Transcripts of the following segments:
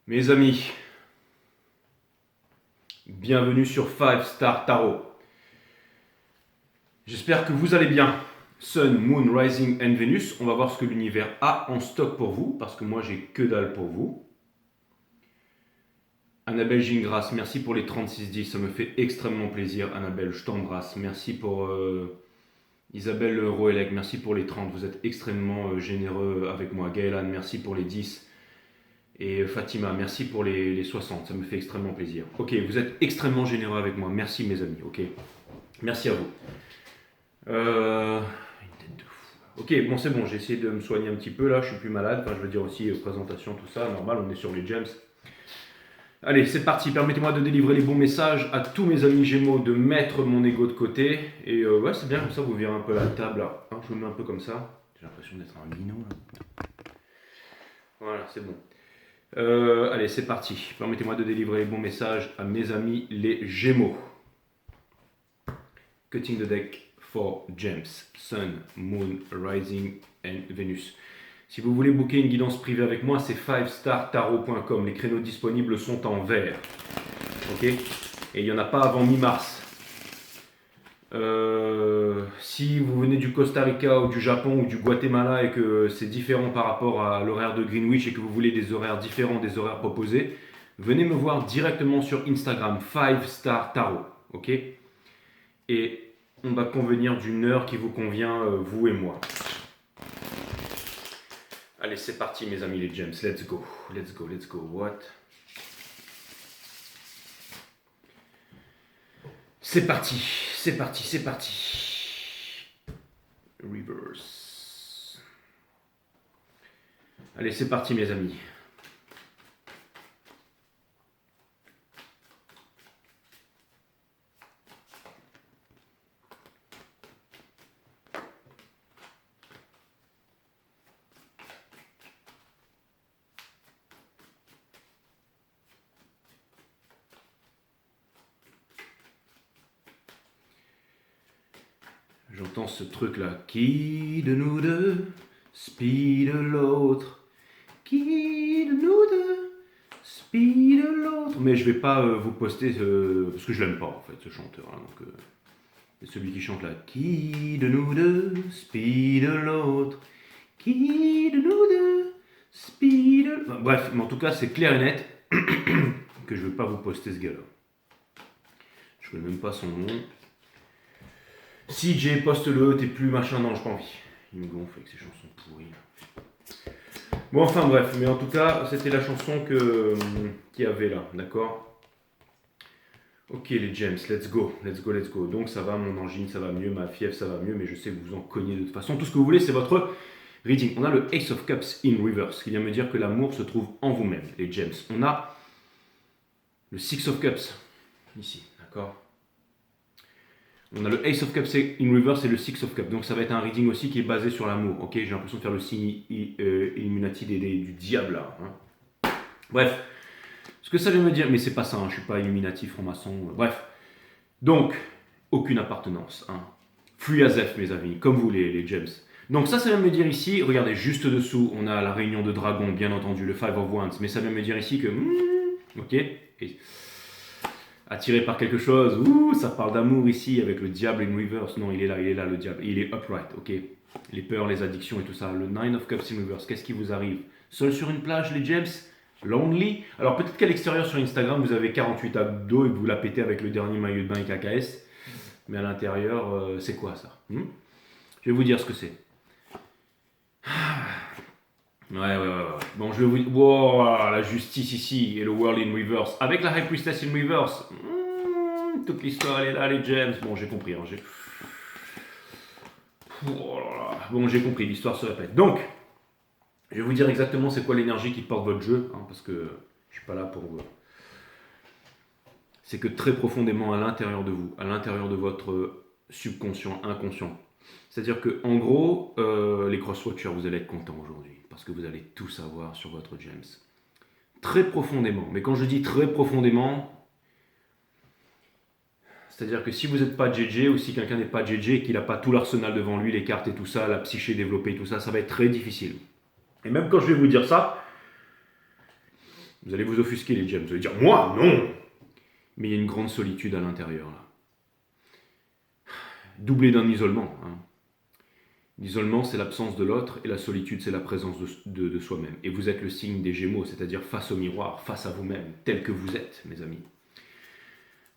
Mes amis, bienvenue sur 5 Star Tarot. J'espère que vous allez bien. Sun, Moon, Rising and Venus. On va voir ce que l'univers a en stock pour vous, parce que moi j'ai que dalle pour vous. Annabelle Gingras, merci pour les 36-10, ça me fait extrêmement plaisir. Annabelle, je t'embrasse. Merci pour Isabelle Roelec, merci pour les 30, vous êtes extrêmement généreux avec moi. Gaëlan, merci pour les 10. Et Fatima, merci pour les 60, ça me fait extrêmement plaisir. Ok, vous êtes extrêmement généreux avec moi, merci mes amis, ok. Merci à vous. Une tête de fou. Ok, bon c'est bon, j'ai essayé de me soigner un petit peu là, je suis plus malade, enfin je veux dire aussi présentation, tout ça, normal, on est sur les gems. Allez, c'est parti, permettez-moi de délivrer les bons messages à tous mes amis Gémeaux, de mettre mon ego de côté. Et ouais, c'est bien comme ça, vous verrez un peu la table là. Hein, je me mets un peu comme ça, j'ai l'impression d'être un minot là. Voilà, c'est bon. Allez, c'est parti. Permettez-moi de délivrer les bons messages à mes amis les Gémeaux. Cutting the deck for Gems, Sun, Moon, Rising and Venus. Si vous voulez booker une guidance privée avec moi, c'est 5startarot.com. Les créneaux disponibles sont en vert. Ok. Et il n'y en a pas avant mi-mars. Si vous venez du Costa Rica ou du Japon ou du Guatemala et que c'est différent par rapport à l'horaire de Greenwich et que vous voulez des horaires différents des horaires proposés, venez me voir directement sur Instagram, 5 Star Tarot, ok. Et on va convenir d'une heure qui vous convient, vous et moi. Allez, c'est parti mes amis les gems, let's go, let's go, let's go, what? C'est parti, c'est parti, c'est parti. Reverse. Allez, c'est parti mes amis. J'entends ce truc là. Qui de nous deux speed l'autre? Qui de nous deux speed l'autre? Mais je vais pas vous poster parce que je l'aime pas en fait ce chanteur là. Donc c'est celui qui chante là. Qui de nous deux speed l'autre? Qui de nous deux speed enfin, bref, mais en tout cas c'est clair et net que je vais pas vous poster ce gars là. Je connais même pas son nom. Si Jay poste-le, t'es plus machin, non, j'ai pas envie. Il me gonfle avec ses chansons pourries. Bon, enfin bref, mais en tout cas, c'était la chanson qu'il y avait là, d'accord? Ok les gems, let's go, let's go, let's go. Donc ça va, mon angine, ça va mieux, ma fièvre, ça va mieux, mais je sais que vous en cognez de toute façon. Tout ce que vous voulez, c'est votre reading. On a le Ace of Cups in reverse, qui vient me dire que l'amour se trouve en vous-même, les gems. On a le Six of Cups, ici, d'accord? On a le Ace of Cups in reverse et le Six of Cups. Donc ça va être un reading aussi qui est basé sur l'amour. Ok, j'ai l'impression de faire le signe Illuminati du diable là. Hein. Bref, ce que ça veut me dire, mais c'est pas ça, hein, je suis pas Illuminati, franc-maçon. Bref, donc aucune appartenance. Hein. Free as F, mes amis, comme vous les gems. Donc ça vient me dire ici, regardez, juste dessous, on a la réunion de dragons, bien entendu, le Five of Wands. Mais ça vient me dire ici que, ok. Et, attiré par quelque chose, ça parle d'amour ici avec le diable in reverse. Non, il est là le diable. Il est upright, ok. Les peurs, les addictions et tout ça. Le Nine of Cups in reverse, qu'est-ce qui vous arrive? Seul sur une plage, les gems? Lonely? Alors peut-être qu'à l'extérieur sur Instagram, vous avez 48 abdos et que vous la pétez avec le dernier maillot de bain KKS. Mais à l'intérieur, c'est quoi ça? Je vais vous dire ce que c'est. Ouais. Bon, je vais vous dire. Wow, la justice ici et le world in reverse. Avec la High Priestess in reverse. Toute l'histoire, elle est là, les gems. Bon, j'ai compris. Hein, bon, j'ai compris. L'histoire se répète. Donc, je vais vous dire exactement c'est quoi l'énergie qui porte votre jeu. Hein, parce que je suis pas là pour vous. C'est que très profondément à l'intérieur de vous, à l'intérieur de votre subconscient, inconscient. C'est-à-dire que, en gros, les cross-watchers, vous allez être contents aujourd'hui. Parce que vous allez tout savoir sur votre gems. Très profondément. Mais quand je dis très profondément, c'est-à-dire que si vous n'êtes pas JJ ou si quelqu'un n'est pas JJ et qu'il n'a pas tout l'arsenal devant lui, les cartes et tout ça, la psyché développée, tout ça, ça va être très difficile. Et même quand je vais vous dire ça, Vous allez vous offusquer les James, vous allez dire « Moi, non !» Mais il y a une grande solitude à l'intérieur, là. Doublé d'un isolement. Hein. L'isolement, c'est l'absence de l'autre, et la solitude, c'est la présence de soi-même. Et vous êtes le signe des Gémeaux, c'est-à-dire face au miroir, face à vous-même, tel que vous êtes, mes amis.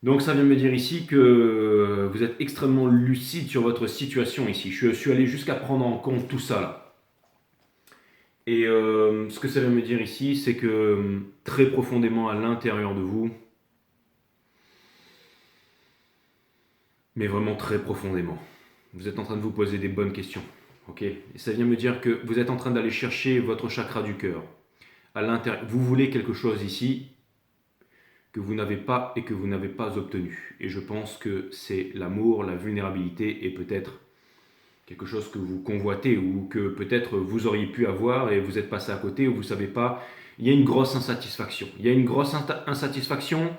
Donc ça vient me dire ici que vous êtes extrêmement lucide sur votre situation ici. Je suis allé jusqu'à prendre en compte tout ça, là. Et ce que ça veut me dire ici, c'est que très profondément à l'intérieur de vous, mais vraiment très profondément, vous êtes en train de vous poser des bonnes questions. Okay, et ça vient me dire que vous êtes en train d'aller chercher votre chakra du cœur. À l'intérieur, vous voulez quelque chose ici que vous n'avez pas et que vous n'avez pas obtenu. Et je pense que c'est l'amour, la vulnérabilité et peut-être quelque chose que vous convoitez ou que peut-être vous auriez pu avoir et vous êtes passé à côté ou vous ne savez pas. Il y a une grosse insatisfaction. Il y a une grosse insatisfaction,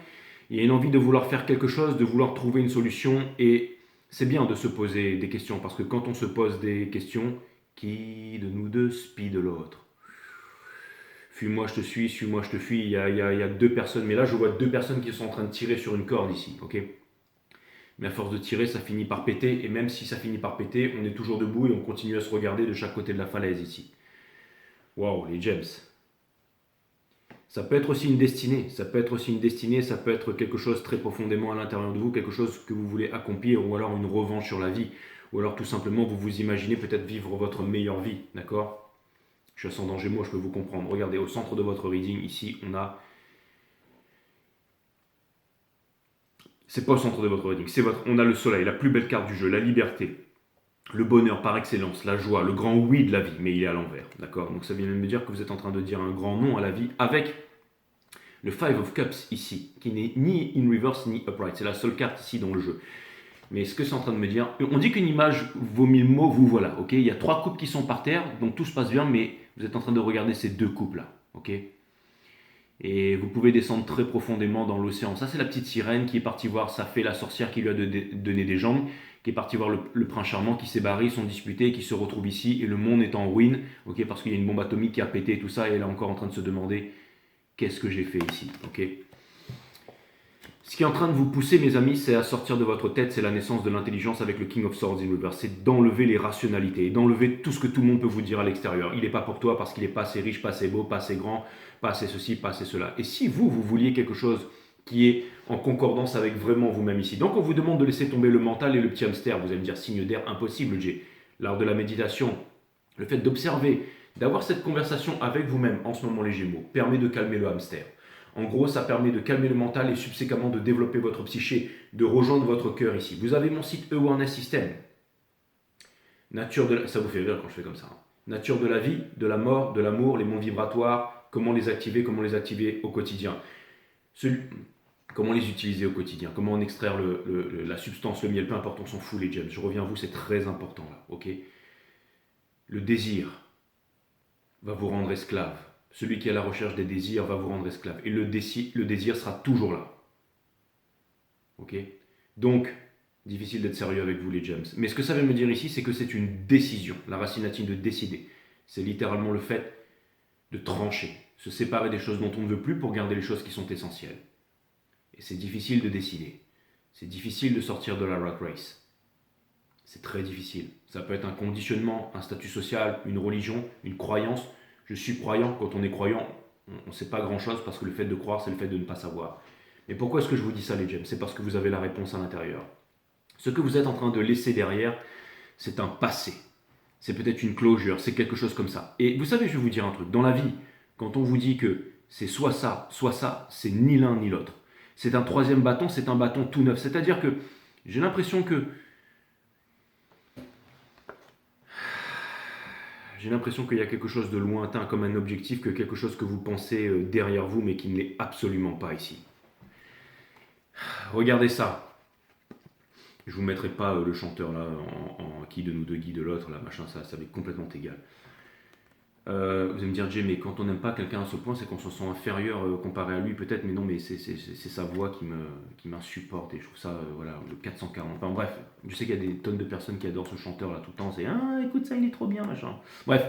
il y a une envie de vouloir faire quelque chose, de vouloir trouver une solution et c'est bien de se poser des questions parce que quand on se pose des questions, qui de nous deux spie de l'autre? Fuis-moi, je te suis, suis-moi, je te fuis. Il y a deux personnes, mais là je vois deux personnes qui sont en train de tirer sur une corde ici, ok? Mais à force de tirer, ça finit par péter. Et même si ça finit par péter, on est toujours debout et on continue à se regarder de chaque côté de la falaise ici. Waouh, les gems. Ça peut être aussi une destinée. Ça peut être aussi une destinée. Ça peut être quelque chose très profondément à l'intérieur de vous. Quelque chose que vous voulez accomplir. Ou alors une revanche sur la vie. Ou alors tout simplement, vous vous imaginez peut-être vivre votre meilleure vie. D'accord? Je suis ascendant Gémeaux, je peux vous comprendre. Regardez, au centre de votre reading, ici, on a... C'est pas au centre de votre reading, on a le soleil, la plus belle carte du jeu, la liberté, le bonheur par excellence, la joie, le grand oui de la vie, mais il est à l'envers, d'accord? Donc ça vient de me dire que vous êtes en train de dire un grand non à la vie avec le Five of Cups ici, qui n'est ni in reverse ni upright, c'est la seule carte ici dans le jeu. Mais ce que c'est en train de me dire, on dit qu'une image vaut 1000 mots, vous voilà, ok? Il y a 3 coupes qui sont par terre, donc tout se passe bien, mais vous êtes en train de regarder ces 2 coupes-là, ok? Et vous pouvez descendre très profondément dans l'océan. Ça, c'est la petite sirène qui est partie voir sa fée, la sorcière qui lui a donné des jambes, qui est partie voir le prince charmant, qui s'est barré, ils sont disputés, et qui se retrouve ici, et le monde est en ruine, ok, parce qu'il y a une bombe atomique qui a pété et tout ça, et elle est encore en train de se demander qu'est-ce que j'ai fait ici, ok. Ce qui est en train de vous pousser, mes amis, c'est à sortir de votre tête, c'est la naissance de l'intelligence avec le King of Swords in Reverse. C'est d'enlever les rationalités, d'enlever tout ce que tout le monde peut vous dire à l'extérieur. Il n'est pas pour toi parce qu'il n'est pas assez riche, pas assez beau, pas assez grand, pas assez ceci, pas assez cela. Et si vous vouliez quelque chose qui est en concordance avec vraiment vous-même ici, donc on vous demande de laisser tomber le mental et le petit hamster, vous allez me dire signe d'air impossible, Jay. L'art de la méditation, le fait d'observer, d'avoir cette conversation avec vous-même en ce moment les Gémeaux, permet de calmer le hamster. En gros, ça permet de calmer le mental et subséquemment de développer votre psyché, de rejoindre votre cœur ici. Vous avez mon site Awareness System. Nature de la... Ça vous fait rire quand je fais comme ça. Hein. Nature de la vie, de la mort, de l'amour, les monts vibratoires, comment les activer au quotidien. Comment les utiliser au quotidien, comment en extraire la substance, le miel, peu importe, on s'en fout les gems. Je reviens à vous, c'est très important là, ok? Le désir va vous rendre esclave. Celui qui est à la recherche des désirs va vous rendre esclave. Et le désir sera toujours là. Ok? Donc, difficile d'être sérieux avec vous les gems. Mais ce que ça veut me dire ici, c'est que c'est une décision. La racine latine de décider. C'est littéralement le fait de trancher. Se séparer des choses dont on ne veut plus pour garder les choses qui sont essentielles. Et c'est difficile de décider. C'est difficile de sortir de la rat race. C'est très difficile. Ça peut être un conditionnement, un statut social, une religion, une croyance. Je suis croyant. Quand on est croyant, on ne sait pas grand-chose parce que le fait de croire, c'est le fait de ne pas savoir. Mais pourquoi est-ce que je vous dis ça, les gems? C'est parce que vous avez la réponse à l'intérieur. Ce que vous êtes en train de laisser derrière, c'est un passé. C'est peut-être une closure, c'est quelque chose comme ça. Et vous savez, je vais vous dire un truc. Dans la vie, quand on vous dit que c'est soit ça, c'est ni l'un ni l'autre. C'est un troisième bâton, c'est un bâton tout neuf. C'est-à-dire que j'ai l'impression que qu'il y a quelque chose de lointain comme un objectif, que quelque chose que vous pensez derrière vous, mais qui ne l'est absolument pas ici. Regardez ça. Je vous mettrai pas le chanteur là, en qui de nous deux guide de l'autre, là, machin, ça va être complètement égal. Vous allez me dire, Jay, mais quand on n'aime pas quelqu'un à ce point, c'est qu'on se sent inférieur comparé à lui, peut-être, mais non, mais c'est sa voix qui m'insupporte, et je trouve ça, voilà, le 440. Enfin bref, je sais qu'il y a des tonnes de personnes qui adorent ce chanteur là tout le temps, c'est, ah, écoute ça, il est trop bien, machin. Bref,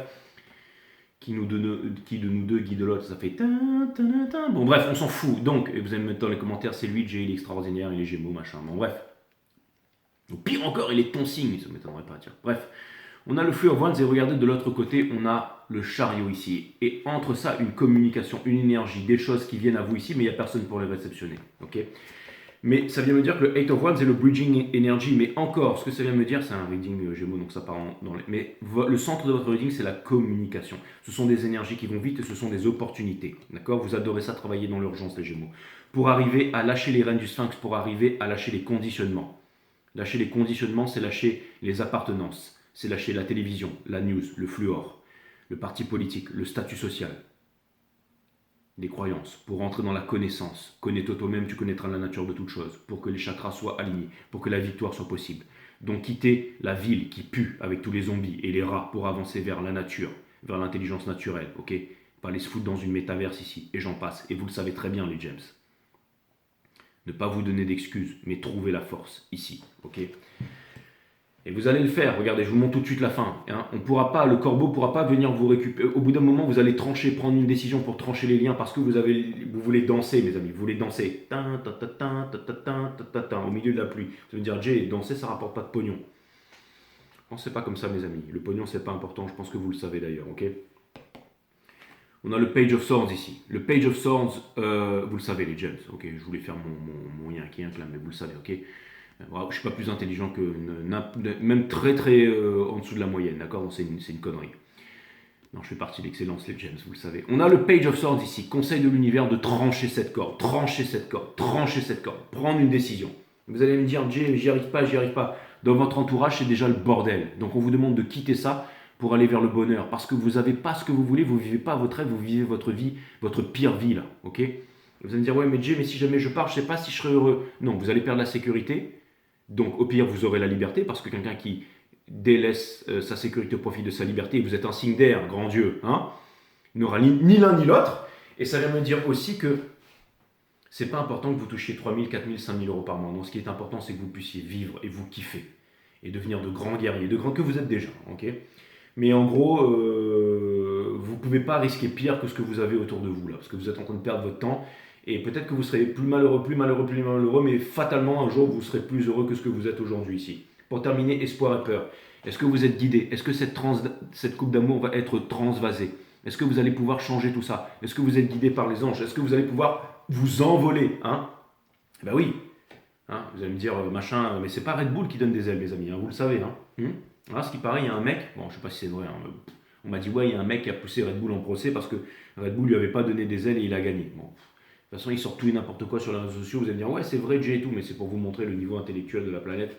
qui de nous deux guide l'autre, ça fait tin, tin, tin. Bon bref, on s'en fout. Donc, et vous allez me mettre dans les commentaires, c'est lui, Jay, il est extraordinaire, il est Gémeaux, machin. Bon bref. Ou pire encore, il est ton signe, ça ne m'étonnerait pas, tiens. Bref, on a le Three of Wands et regardez de l'autre côté, on a le chariot ici. Et entre ça, une communication, une énergie, des choses qui viennent à vous ici, mais il n'y a personne pour les réceptionner. Ok. Mais ça vient me dire que le Eight of Wands est le bridging energy. Mais encore, ce que ça vient me dire, c'est un reading Gémeaux, donc ça part dans les... Mais le centre de votre reading, c'est la communication. Ce sont des énergies qui vont vite et ce sont des opportunités. D'accord. Vous adorez ça, travailler dans l'urgence, les Gémeaux. Pour arriver à lâcher les rênes du sphinx, pour arriver à lâcher les conditionnements. Lâcher les conditionnements, c'est lâcher les appartenances. C'est lâcher la télévision, la news, le fluor, le parti politique, le statut social. Des croyances, pour rentrer dans la connaissance. Connais-toi toi-même, tu connaîtras la nature de toute chose, pour que les chakras soient alignés, pour que la victoire soit possible. Donc quitter la ville qui pue avec tous les zombies et les rats pour avancer vers la nature, vers l'intelligence naturelle, ok. Pas aller se foutre dans une métaverse ici, et j'en passe. Et vous le savez très bien, les James. Ne pas vous donner d'excuses, mais trouver la force ici, ok. Et vous allez le faire. Regardez, je vous montre tout de suite la fin. Hein. On pourra pas, le corbeau ne pourra pas venir vous récupérer. Au bout d'un moment, vous allez trancher, prendre une décision pour trancher les liens parce que vous voulez danser, mes amis. Vous voulez danser. Au milieu de la pluie. Vous allez me dire, Jay, danser, ça ne rapporte pas de pognon. Pensez pas comme ça, mes amis. Le pognon, c'est pas important. Je pense que vous le savez d'ailleurs, ok. On a le Page of Swords ici. Le Page of Swords, vous le savez, les Gems. Ok, je voulais faire mon yin qui là, mais vous le savez, ok. Je ne suis pas plus intelligent que même très très en dessous de la moyenne, d'accord. C'est une connerie. Non, je fais partie de l'excellence, les Gems, vous le savez. On a le Page of Swords ici. Conseil de l'univers de trancher cette corde, trancher cette corde, trancher cette corde, prendre une décision. Vous allez me dire, Jay, j'y arrive pas, j'y arrive pas. Dans votre entourage, c'est déjà le bordel. Donc on vous demande de quitter ça pour aller vers le bonheur. Parce que vous n'avez pas ce que vous voulez, vous ne vivez pas votre rêve, vous vivez votre vie, votre pire vie là. Ok. Vous allez me dire, ouais, mais Jay, mais si jamais je pars, je ne sais pas si je serai heureux. Non, vous allez perdre la sécurité. Donc au pire, vous aurez la liberté, parce que quelqu'un qui délaisse sa sécurité au profit de sa liberté, vous êtes un signe d'air, grand Dieu, hein, n'aura ni l'un ni l'autre. Et ça vient me dire aussi que c'est pas important que vous touchiez 3 000, 4 000, 5 000 euros par mois. Non, ce qui est important, c'est que vous puissiez vivre et vous kiffer. Et devenir de grands guerriers, de grands que vous êtes déjà, ok. Mais en gros, vous ne pouvez pas risquer pire que ce que vous avez autour de vous, là, parce que vous êtes en train de perdre votre temps. Et peut-être que vous serez plus malheureux, mais fatalement, un jour, vous serez plus heureux que ce que vous êtes aujourd'hui ici. Pour terminer, espoir et peur. Est-ce que vous êtes guidé? Est-ce que cette coupe d'amour va être transvasée? Est-ce que vous allez pouvoir changer tout ça? Est-ce que vous êtes guidé par les anges? Est-ce que vous allez pouvoir vous envoler, hein? Ben oui. Hein, vous allez me dire, machin, mais c'est pas Red Bull qui donne des ailes, les amis, hein, vous le savez. Hein. Alors, ce qui paraît, il y a un mec, bon, je sais pas si c'est vrai, hein, on m'a dit, ouais, il y a un mec qui a poussé Red Bull en procès parce que Red Bull lui avait pas donné des ailes et il a gagné. Bon. De toute façon, ils sortent tout et n'importe quoi sur les réseaux sociaux. Vous allez me dire, ouais, c'est vrai, Jay et tout, mais c'est pour vous montrer le niveau intellectuel de la planète,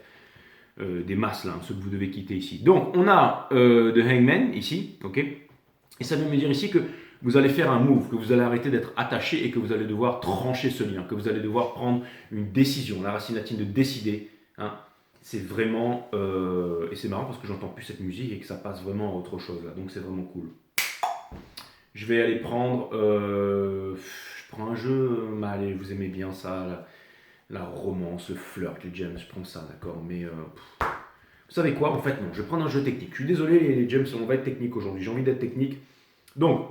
des masses, là, ceux que vous devez quitter ici. Donc, on a The Hangman ici, ok. Et ça vient me dire ici que vous allez faire un move, que vous allez arrêter d'être attaché et que vous allez devoir trancher ce lien, que vous allez devoir prendre une décision. La racine latine de décider, hein, c'est vraiment. Et c'est marrant parce que j'entends plus cette musique et que ça passe vraiment à autre chose, là. Donc, c'est vraiment cool. Je vais aller prendre. Prends un jeu, allez, vous aimez bien ça, la romance, le flirt, les James, je prends ça, d'accord, mais vous savez quoi, en fait non, je vais prendre un jeu technique. Je suis désolé les James, on va être technique aujourd'hui, j'ai envie d'être technique. Donc,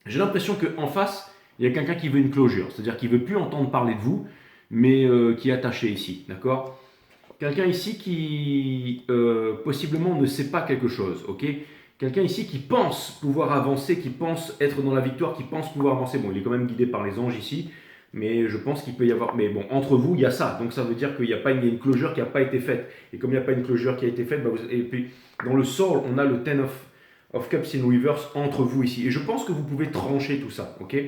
j'ai l'impression qu'en face, il y a quelqu'un qui veut une closure, c'est-à-dire qui ne veut plus entendre parler de vous, mais qui est attaché ici, d'accord. Quelqu'un ici qui possiblement ne sait pas quelque chose, ok. Quelqu'un ici qui pense pouvoir avancer, qui pense être dans la victoire, qui pense pouvoir avancer. Bon, il est quand même guidé par les anges ici, mais je pense qu'il peut y avoir... Mais bon, entre vous, il y a ça. Donc ça veut dire qu'il y a une closure qui n'a pas été faite. Et comme il n'y a pas une closure qui a été faite, et puis dans le soul, on a le Ten of Cups in reverse entre vous ici. Et je pense que vous pouvez trancher tout ça, ok.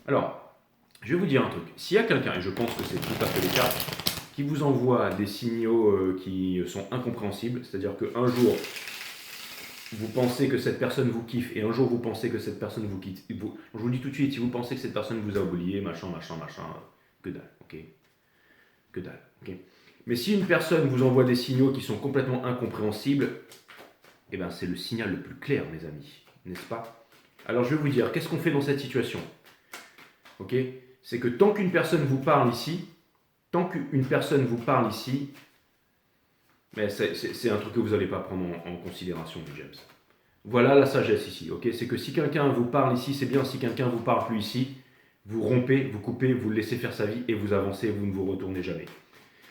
Alors, je vais vous dire un truc. S'il y a quelqu'un, et je pense que c'est tout à fait le cas, qui vous envoie des signaux qui sont incompréhensibles, c'est-à-dire qu'un jour... vous pensez que cette personne vous kiffe et un jour vous pensez que cette personne vous quitte. Je vous le dis tout de suite, si vous pensez que cette personne vous a oublié, machin, que dalle, ok. Que dalle, ok. Mais si une personne vous envoie des signaux qui sont complètement incompréhensibles, eh ben c'est le signal le plus clair, mes amis, n'est-ce pas? Alors je vais vous dire, qu'est-ce qu'on fait dans cette situation? Ok. C'est que tant qu'une personne vous parle ici, mais c'est un truc que vous n'allez pas prendre en considération, les James. Voilà la sagesse ici, ok? C'est que si quelqu'un vous parle ici, c'est bien. Si quelqu'un vous parle plus ici, vous rompez, vous coupez, vous le laissez faire sa vie et vous avancez, vous ne vous retournez jamais.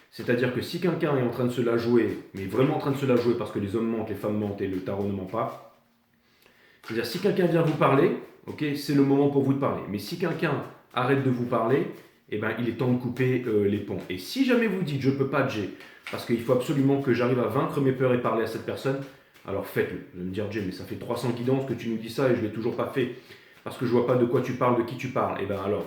C'est-à-dire que si quelqu'un est en train de se la jouer, mais vraiment en train de se la jouer parce que les hommes mentent, les femmes mentent et le tarot ne ment pas, c'est-à-dire si quelqu'un vient vous parler, ok, c'est le moment pour vous de parler. Mais si quelqu'un arrête de vous parler, eh ben, il est temps de couper les ponts. Et si jamais vous dites je ne peux pas Jay, parce qu'il faut absolument que j'arrive à vaincre mes peurs et parler à cette personne, alors faites-le. Vous allez me dire Jay, mais ça fait 300 guidances que tu nous dis ça et je ne l'ai toujours pas fait parce que je ne vois pas de quoi tu parles, de qui tu parles. Eh bien alors,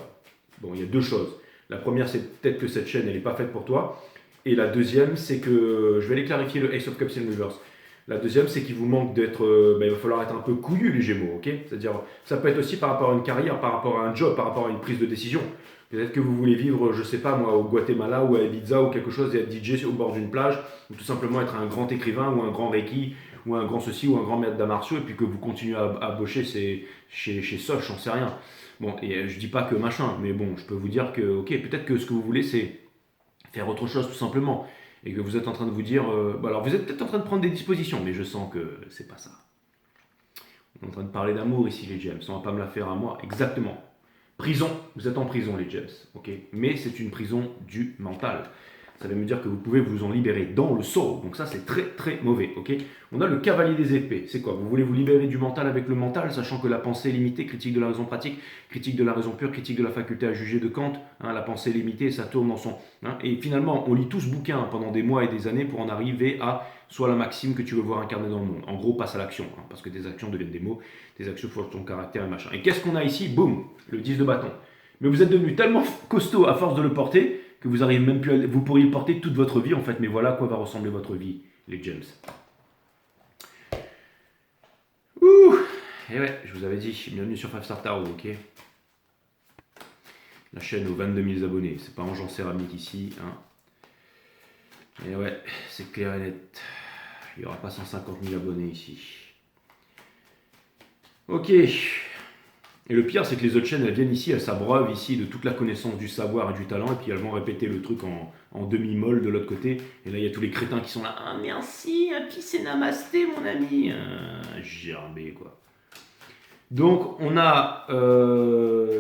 bon, il y a deux choses. La première, c'est peut-être que cette chaîne, elle n'est pas faite pour toi. Et la deuxième, c'est que, je vais aller clarifier le Ace of Cups in Reverse. La deuxième, c'est qu'il vous manque d'être, il va falloir être un peu couillu les Gémeaux, ok? C'est-à-dire, ça peut être aussi par rapport à une carrière, par rapport à un job, par rapport à une prise de décision. Peut-être que vous voulez vivre, je sais pas moi, au Guatemala ou à Ibiza ou quelque chose et être DJ au bord d'une plage, ou tout simplement être un grand écrivain ou un grand Reiki ou un grand ceci ou un grand maître d'arts martiaux et puis que vous continuez à boscher chez Soch, j'en sais rien. Bon, et je dis pas que machin, mais bon, je peux vous dire que, ok, peut-être que ce que vous voulez, c'est faire autre chose tout simplement. Et que vous êtes en train de vous dire, alors vous êtes peut-être en train de prendre des dispositions, mais je sens que c'est pas ça. On est en train de parler d'amour ici, les James. On va pas me la faire à moi. Exactement. Prison. Vous êtes en prison, les James. Ok. Mais c'est une prison du mental. Ça veut me dire que vous pouvez vous en libérer dans le soul. Donc ça, c'est très très mauvais. Ok. On a le cavalier des épées. C'est quoi? Vous voulez vous libérer du mental avec le mental, sachant que la pensée est limitée, critique de la raison pratique, critique de la raison pure, critique de la faculté à juger de Kant. Hein, la pensée est limitée, ça tourne dans son... Hein, et finalement, on lit tout ce bouquin pendant des mois et des années pour en arriver à soit la maxime que tu veux voir incarnée dans le monde. En gros, passe à l'action. Hein, parce que des actions deviennent des mots, des actions forgent ton caractère et machin. Et qu'est-ce qu'on a ici? Boum, le 10 de bâton. Mais vous êtes devenu tellement costaud à force de le porter que vous arrivez même plus à... Vous pourriez le porter toute votre vie en fait, mais voilà à quoi va ressembler votre vie, les James. Ouh. Et ouais, je vous avais dit, bienvenue sur 5 Star Tarot, ok? La chaîne aux 22 000 abonnés, c'est pas Ange en céramique ici, hein. Et ouais, c'est clair et net. Il n'y aura pas 150 000 abonnés ici. Ok. Et le pire, c'est que les autres chaînes, elles viennent ici, elles s'abreuvent ici de toute la connaissance du savoir et du talent, et puis elles vont répéter le truc en demi-molle de l'autre côté. Et là, il y a tous les crétins qui sont là. Ah, merci, puis c'est namasté, mon ami. Gerbé, quoi. Donc, on a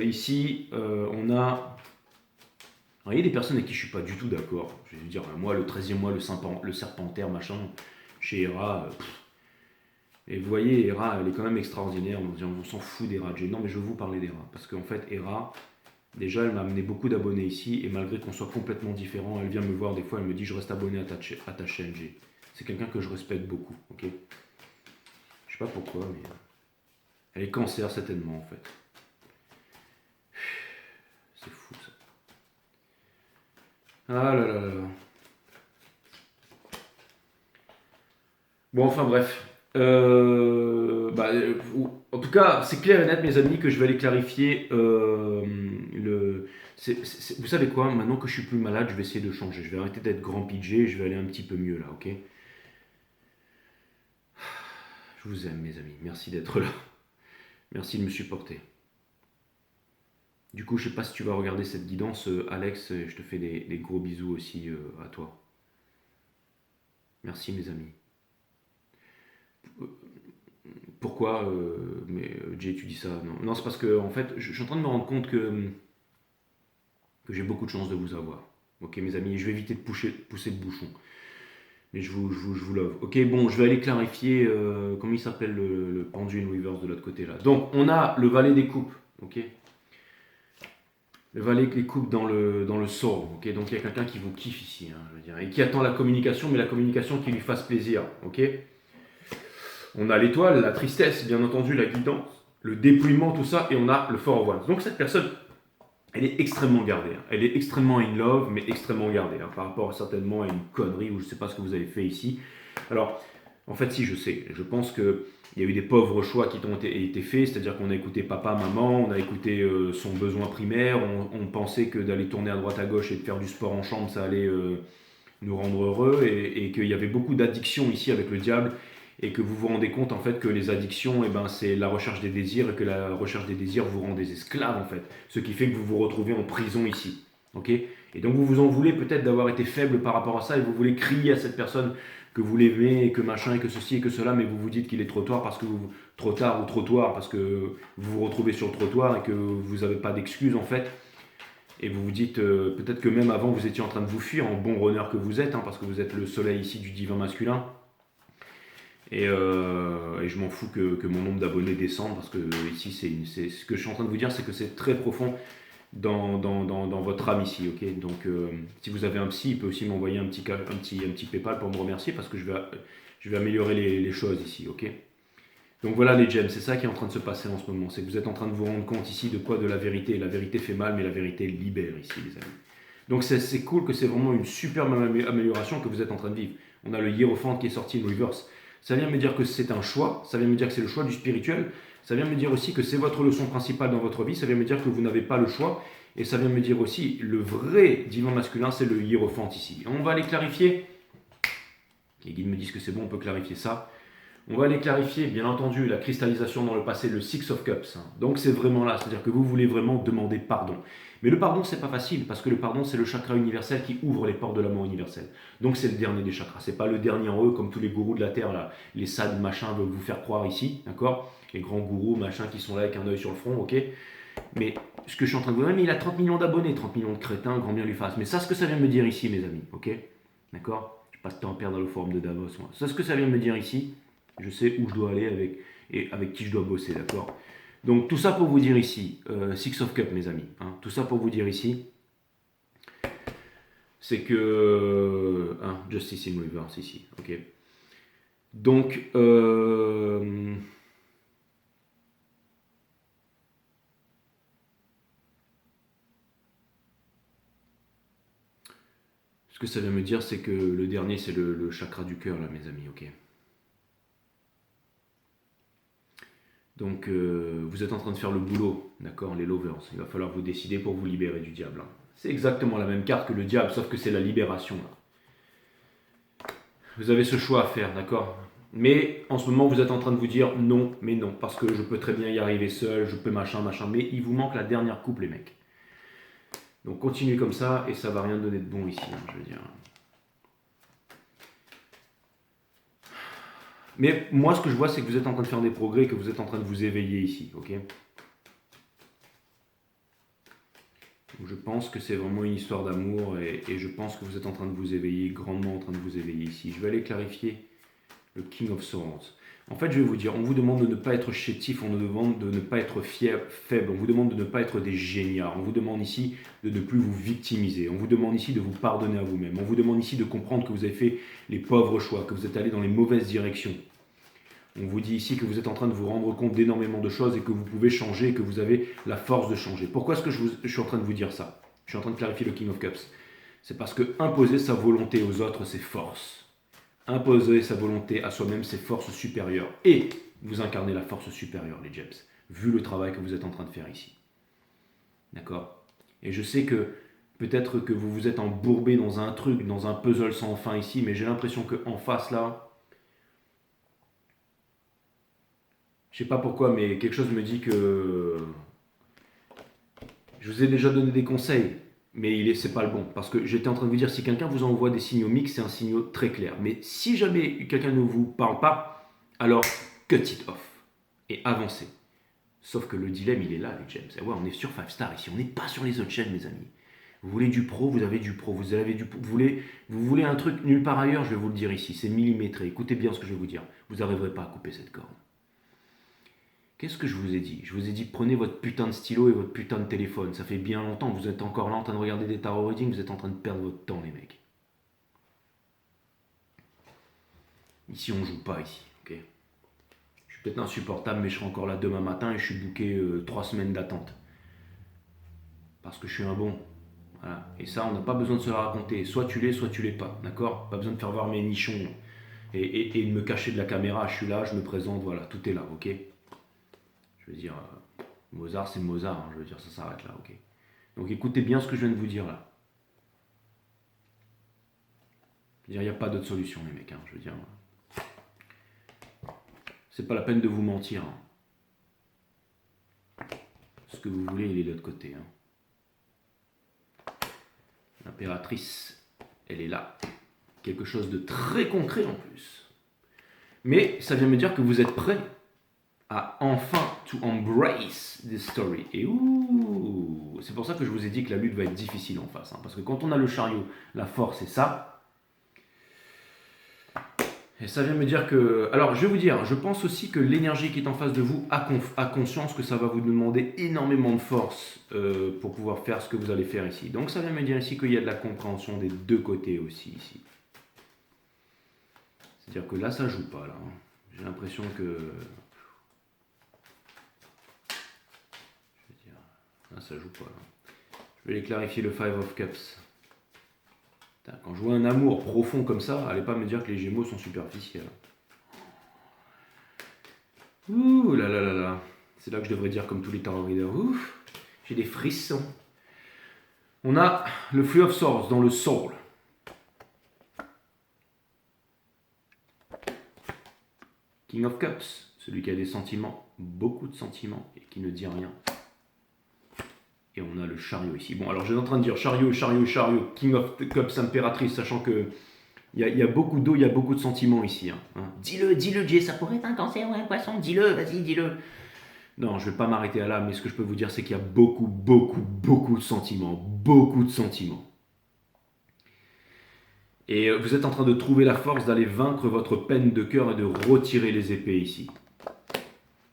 ici, on a. Alors, il y a des personnes avec qui je suis pas du tout d'accord. Je vais dire, moi, le 13e mois, le serpentaire, machin, chez Hera. Et vous voyez, Hera, elle est quand même extraordinaire. On s'en fout d'Hera. Non, mais je veux vous parler d'Hera. Parce qu'en fait, Hera, déjà, elle m'a amené beaucoup d'abonnés ici. Et malgré qu'on soit complètement différents, elle vient me voir des fois. Elle me dit, je reste abonné à ta chaîne. C'est quelqu'un que je respecte beaucoup. Ok. Je sais pas pourquoi, mais elle est cancer, certainement, en fait. C'est fou, ça. Ah là là là là. Bon, enfin, bref. En tout cas, c'est clair et net, mes amis, que je vais aller clarifier vous savez quoi? Maintenant que je suis plus malade, je vais essayer de changer. Je vais arrêter d'être grand PJ, je vais aller un petit peu mieux là, ok? Je vous aime, mes amis. Merci d'être là. Merci de me supporter. Du coup, je sais pas si tu vas regarder cette guidance, Alex. Je te fais des gros bisous aussi à toi. Merci, mes amis. Pourquoi Jay, tu dis ça? Non, c'est parce que en fait, je suis en train de me rendre compte que j'ai beaucoup de chance de vous avoir. Ok, mes amis, je vais éviter de pousser le bouchon. Mais je vous love. Ok, bon, je vais aller clarifier comment il s'appelle le pendule reverse de l'autre côté là. Donc, on a le valet des coupes. Ok. Le valet des coupes dans le sort. Ok, donc il y a quelqu'un qui vous kiffe ici, hein, je veux dire, et qui attend la communication, mais la communication qui lui fasse plaisir. Ok. On a l'étoile, la tristesse, bien entendu, la guidance, le dépouillement, tout ça, et on a le fort of Wands. Donc cette personne, elle est extrêmement gardée. Hein. Elle est extrêmement in love, mais extrêmement gardée. Hein, par rapport certainement à une connerie, ou je ne sais pas ce que vous avez fait ici. Alors, en fait, si, je sais. Je pense qu'il y a eu des pauvres choix qui ont été faits, c'est-à-dire qu'on a écouté papa, maman, on a écouté son besoin primaire, on pensait que d'aller tourner à droite à gauche et de faire du sport en chambre, ça allait nous rendre heureux, et qu'il y avait beaucoup d'addictions ici avec le diable, et que vous vous rendez compte en fait que les addictions, c'est la recherche des désirs, et que la recherche des désirs vous rend des esclaves en fait. Ce qui fait que vous vous retrouvez en prison ici. Ok. Et donc vous vous en voulez peut-être d'avoir été faible par rapport à ça, et vous voulez crier à cette personne que vous l'aimez, et que machin, et que ceci, et que cela, mais vous vous dites qu'il est trop tard trop tard ou trottoir, parce que vous vous retrouvez sur le trottoir et que vous n'avez pas d'excuses en fait. Et vous vous dites, peut-être que même avant vous étiez en train de vous fuir, en bon runner que vous êtes, hein, parce que vous êtes le soleil ici du divin masculin. Et je m'en fous que mon nombre d'abonnés descende, parce que ici, c'est ce que je suis en train de vous dire, c'est que c'est très profond dans votre âme ici, ok. Donc, si vous avez un psy, il peut aussi m'envoyer un petit PayPal pour me remercier, parce que je vais améliorer les choses ici, ok. Donc voilà les gems, c'est ça qui est en train de se passer en ce moment, c'est que vous êtes en train de vous rendre compte ici de quoi? De la vérité. La vérité fait mal, mais la vérité libère ici, les amis. Donc c'est cool que c'est vraiment une superbe amélioration que vous êtes en train de vivre. On a le Hiérophante qui est sorti in reverse. Ça vient me dire que c'est un choix, ça vient me dire que c'est le choix du spirituel, ça vient me dire aussi que c'est votre leçon principale dans votre vie, ça vient me dire que vous n'avez pas le choix, et ça vient me dire aussi, le vrai divin masculin, c'est le Hiérophante ici. On va aller clarifier. Les guides me disent que c'est bon, on peut clarifier ça. On va aller clarifier, bien entendu, la cristallisation dans le passé, le Six of Cups. Donc c'est vraiment là, c'est-à-dire que vous voulez vraiment demander pardon. Mais le pardon, c'est pas facile, parce que le pardon, c'est le chakra universel qui ouvre les portes de l'amour universel. Donc c'est le dernier des chakras. C'est pas le dernier en eux, comme tous les gourous de la Terre, là, les sadhs, machin, veulent vous faire croire ici, d'accord? Les grands gourous, machin, qui sont là avec un œil sur le front, ok? Mais ce que je suis en train de vous dire, mais il a 30 millions d'abonnés, 30 millions de crétins, grand bien lui fasse. Mais ça, ce que ça vient me dire ici, mes amis, ok? D'accord? Je passe de temps à perdre dans le forum de Davos, moi. Ça, ce que ça vient me dire ici, je sais où je dois aller et avec qui je dois bosser, d'accord? Donc tout ça pour vous dire ici, Six of Cups mes amis, hein, tout ça pour vous dire ici, c'est que, Justice in Reverse ici, ok? Donc, ce que ça veut me dire, c'est que le dernier, c'est le chakra du cœur, là, mes amis, ok? Donc, vous êtes en train de faire le boulot, d'accord, les lovers. Il va falloir vous décider pour vous libérer du diable. Hein. C'est exactement la même carte que le diable, sauf que c'est la libération. Là. Vous avez ce choix à faire, d'accord? Mais en ce moment, vous êtes en train de vous dire non, mais non, parce que je peux très bien y arriver seul, je peux machin, mais il vous manque la dernière coupe, les mecs. Donc continuez comme ça, et ça va rien donner de bon ici, hein, je veux dire. Mais moi, ce que je vois, c'est que vous êtes en train de faire des progrès, que vous êtes en train de vous éveiller ici, ok? Je pense que c'est vraiment une histoire d'amour et je pense que vous êtes en train de vous éveiller, grandement en train de vous éveiller ici. Je vais aller clarifier le King of Swords. En fait, je vais vous dire, on vous demande de ne pas être chétif, on nous demande de ne pas être faible, on vous demande de ne pas être des géniards, on vous demande ici de ne plus vous victimiser, on vous demande ici de vous pardonner à vous-même, on vous demande ici de comprendre que vous avez fait les pauvres choix, que vous êtes allé dans les mauvaises directions. On vous dit ici que vous êtes en train de vous rendre compte d'énormément de choses et que vous pouvez changer et que vous avez la force de changer. Pourquoi est-ce que je suis en train de vous dire ça? Je suis en train de clarifier le King of Cups. C'est parce que imposer sa volonté aux autres, c'est force. Imposer sa volonté à soi-même, c'est force supérieure. Et vous incarnez la force supérieure, les James, vu le travail que vous êtes en train de faire ici. D'accord? Et je sais que peut-être que vous vous êtes embourbé dans un truc, dans un puzzle sans fin ici, mais j'ai l'impression qu'en face là, je sais pas pourquoi, mais quelque chose me dit que je vous ai déjà donné des conseils, mais c'est pas le bon. Parce que j'étais en train de vous dire, si quelqu'un vous envoie des signaux mixtes, c'est un signal très clair. Mais si jamais quelqu'un ne vous parle pas, alors cut it off et avancez. Sauf que le dilemme, il est là, les James. Et ouais, on est sur 5 stars ici, on n'est pas sur les autres chaînes, mes amis. Vous voulez du pro, vous avez du pro. Vous voulez un truc nulle part ailleurs, je vais vous le dire ici. C'est millimétré. Écoutez bien ce que je vais vous dire. Vous n'arriverez pas à couper cette corde. Qu'est-ce que je vous ai dit? Je vous ai dit prenez votre putain de stylo et votre putain de téléphone. Ça fait bien longtemps que vous êtes encore là en train de regarder des tarot readings, vous êtes en train de perdre votre temps les mecs. Ici on joue pas ici, ok? Je suis peut-être insupportable mais je serai encore là demain matin et je suis booké 3 semaines d'attente. Parce que je suis un bon. Voilà. Et ça on n'a pas besoin de se le raconter. Soit tu l'es pas, d'accord? Pas besoin de faire voir mes nichons et de me cacher de la caméra. Je suis là, je me présente, voilà, tout est là, ok? Je veux dire, Mozart c'est Mozart, hein, je veux dire, ça s'arrête là, ok. Donc écoutez bien ce que je viens de vous dire là. Je veux dire, il n'y a pas d'autre solution les mecs, hein, je veux dire. C'est pas la peine de vous mentir. Hein. Ce que vous voulez, il est de l'autre côté. Hein. L'impératrice, elle est là. Quelque chose de très concret en plus. Mais ça vient me dire que vous êtes prêt à enfin to embrace this story. Et c'est pour ça que je vous ai dit que la lutte va être difficile en face. Hein, parce que quand on a le chariot, la force et ça. Et ça vient me dire que... Alors je vais vous dire, je pense aussi que l'énergie qui est en face de vous a conscience que ça va vous demander énormément de force pour pouvoir faire ce que vous allez faire ici. Donc ça vient me dire ici qu'il y a de la compréhension des deux côtés aussi ici. C'est-à-dire que là ça joue pas là. Hein. J'ai l'impression que... Ah, ça joue pas là. Je vais les clarifier le Five of Cups. Putain, quand je vois un amour profond comme ça, allez pas me dire que les Gémeaux sont superficiels. Ouh là là là là. C'est là que je devrais dire comme tous les tarot readers. Ouf, j'ai des frissons. On a le Three of Swords dans le soul. King of Cups, celui qui a des sentiments, beaucoup de sentiments et qui ne dit rien. Et on a le chariot ici. Bon, alors j'étais en train de dire chariot, chariot, chariot, King of Cups, impératrice, sachant que il y a beaucoup d'eau, il y a beaucoup de sentiments ici. Hein. Dis-le, Jay, ça pourrait être un cancer ou un poisson, dis-le, vas-y, dis-le. Non, je ne vais pas m'arrêter à là, mais ce que je peux vous dire, c'est qu'il y a beaucoup, beaucoup, beaucoup de sentiments. Beaucoup de sentiments. Et vous êtes en train de trouver la force d'aller vaincre votre peine de cœur et de retirer les épées ici.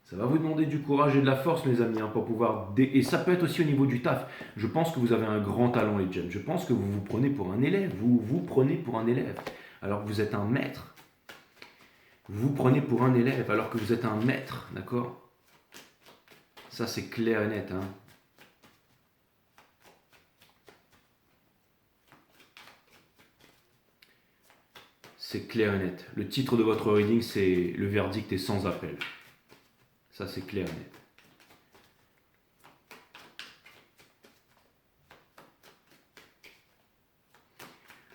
Ça va vous demander du courage et de la force, mes amis, hein, pour pouvoir... Et ça peut être aussi au niveau du taf. Je pense que vous avez un grand talent, les gemmes. Je pense que vous vous prenez pour un élève. Vous vous prenez pour un élève, alors que vous êtes un maître. Vous vous prenez pour un élève, alors que vous êtes un maître, d'accord? Ça, c'est clair et net, hein. C'est clair et net. Le titre de votre reading, c'est « Le verdict est sans appel ». Ça, c'est clair et net.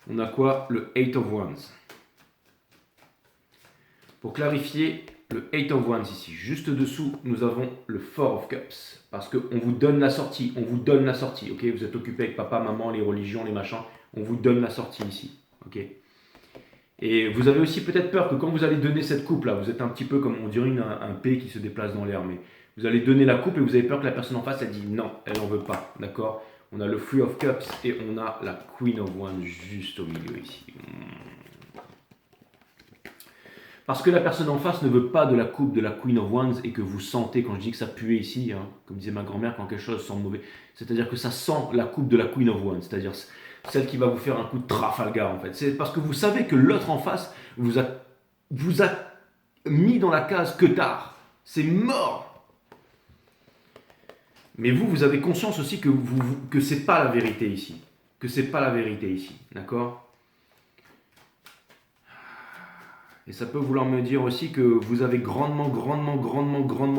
On a quoi? Le Eight of Wands. Pour clarifier, le Eight of Wands ici, juste dessous, nous avons le Four of Cups. Parce qu'on vous donne la sortie, on vous donne la sortie, ok? Vous êtes occupé avec papa, maman, les religions, les machins, on vous donne la sortie ici, ok? Et vous avez aussi peut-être peur que quand vous allez donner cette coupe là, vous êtes un petit peu comme on dirait un P qui se déplace dans l'air, mais vous allez donner la coupe et vous avez peur que la personne en face elle dit non, elle n'en veut pas, d'accord? On a le Three of Cups et on a la Queen of Wands juste au milieu ici. Parce que la personne en face ne veut pas de la coupe de la Queen of Wands et que vous sentez, quand je dis que ça puait ici, hein, comme disait ma grand-mère, quand quelque chose sent mauvais, c'est-à-dire que ça sent la coupe de la Queen of Wands, c'est-à-dire celle qui va vous faire un coup de Trafalgar en fait. C'est parce que vous savez que l'autre en face vous a mis dans la case que tard. C'est mort. Mais vous avez conscience aussi que c'est pas la vérité ici. Que c'est pas la vérité ici, d'accord? Et ça peut vouloir me dire aussi que vous avez grandement